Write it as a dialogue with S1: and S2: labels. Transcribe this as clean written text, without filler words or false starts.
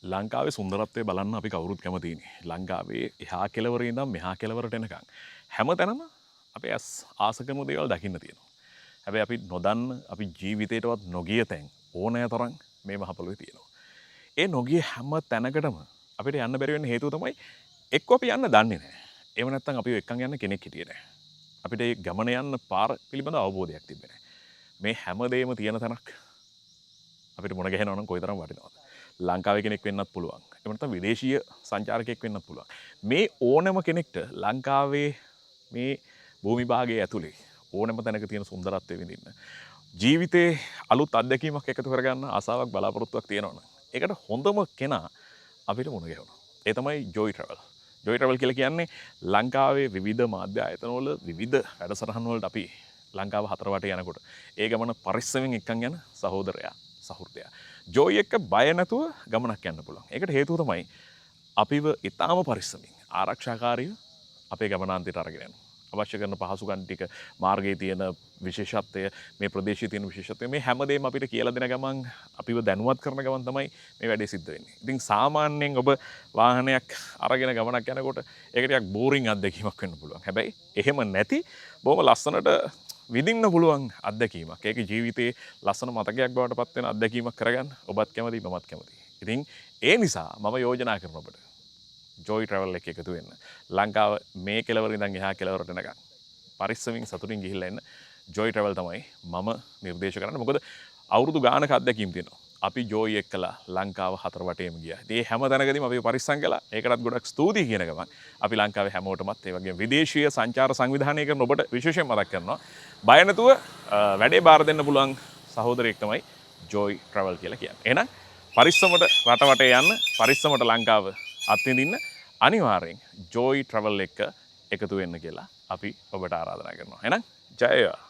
S1: ලංකාවේ සුන්දරත්වය බලන්න අපි කවුරුත් කැමතිනේ. ලංකාවේ එහා කෙළවරේ ඉඳන් මෙහා කෙළවරට එනකන් හැමතැනම අපේ ඇස් ආස කරන දේවල් දකින්න තියෙනවා. හැබැයි අපි නොදන්න අපි ජීවිතේටවත් නොගිය තැන් ඕනෑ තරම් මේ මහ පොළොවේ තියෙනවා. ඒ නොගිය හැම තැනකටම අපිට යන්න බැරි වෙන්න හේතුව තමයි එක්ක අපි යන්න දන්නේ නැහැ. එහෙම නැත්නම් අපි එක්කන් යන්න කෙනෙක් හිටියේ නැහැ. අපිට ඒ ගමන යන්න පාර පිළිබඳ අවබෝධයක් තිබ්බේ නැහැ. මේ හැමදේම තියෙන තැනක් අපිට මුණ ගැහෙනවා නම් කොයිතරම් වටිනවද? ලංකාවේ කෙනෙක් වෙන්නත් පුළුවන්. එහෙම නැත්නම් විදේශීය සංචාරකයෙක් වෙන්නත් පුළුවන්. මේ ඕනෑම කෙනෙක්ට ලංකාවේ මේ භූමි භාගයේ ඇතුලේ ඕනෑම තැනක තියෙන සුන්දරත්වය විඳින්න ජීවිතේ අලුත් අත්දැකීමක් එකතු කරගන්න ආසාවක් බලාපොරොත්තුවක් තියෙනවනේ. ඒකට හොඳම කෙනා අපිට මුණ ගැහුණා. ඒ තමයි ජෝයි ට්‍රැවල්. ජෝයි ට්‍රැවල් කියලා කියන්නේ ලංකාවේ විවිධ මාධ්‍ය ආයතනවල විවිධ වැඩසටහන් වලට අපි ලංකාව හතර වටේ යනකොට ඒ ගමන පරිස්සමෙන් එක්කන් යන සහෝදරයා සහෘදයා. ජෝයි එක්ක බය නැතුව ගමනක් යන්න පුළුවන්. ඒකට හේතුව තමයි අපිව ඊටාම පරිස්සමින් ආරක්ෂාකාරීව අපේ ගමනාන්තයට අරගෙන යනවා. අවශ්‍ය කරන පහසුකම් ටික මාර්ගයේ තියෙන විශේෂත්වය මේ ප්‍රදේශයේ තියෙන විශේෂත්වය මේ හැමදේම අපිට කියලා දෙන ගමන් අපිව දැනුවත් කරන ගමන් තමයි මේ වැඩේ සිද්ධ වෙන්නේ. ඉතින් සාමාන්‍යයෙන් ඔබ වාහනයක් අරගෙන ගමනක් යනකොට ඒක ටිකක් බෝරින් අත්දැකීමක් වෙන්න පුළුවන්. හැබැයි එහෙම නැති බොහොම ලස්සනට විඳින්න පුළුවන් අත්දැකීමක්. ඒක ජීවිතේ ලස්සන මතකයක් බවට පත් වෙන අත්දැකීමක් කරගන්න ඔබත් කැමතියි මමත් කැමතියි. ඉතින් ඒ නිසා මම යෝජනා කරනවා ඔබට ජෝයි ට්‍රැවල් එක එකතු වෙන්න. ලංකාව මේ කෙළවර ඉඳන් එහා කෙළවරට එනකන් පරිස්සමින් සතුටින් ගිහිල්ලා එන්න. ජෝයි ට්‍රැවල් තමයි මම නිර්දේශ කරන්නේ. මොකද අවුරුදු ගානක අත්දැකීම් තියෙනවා. අපි ජෝයි එක්කලා ලංකාව හතර වටේම ගියා. ඉතින් මේ හැම තැනකදීම අපි පරිස්සම් කළා. ඒකටත් ගොඩක් ස්තුතියි කියන ගමන් අපි ලංකාවේ හැමෝටමත් ඒ වගේම විදේශීය සංචාර සංවිධානය කරන ඔබට විශේෂයෙන් මතක් කරනවා. බය නැතුව වැඩේ බාර දෙන්න පුළුවන් සහෝදරයෙක් තමයි ජෝයි ට්‍රැවල් කියලා කියන්නේ. එහෙනම් පරිස්සමට රට වටේ යන්න, පරිස්සමට ලංකාව අත්විඳින්න අනිවාර්යෙන් ජෝයි ට්‍රැවල් එක එකතු වෙන්න කියලා අපි ඔබට ආරාධනා කරනවා. එහෙනම් ජය වේවා.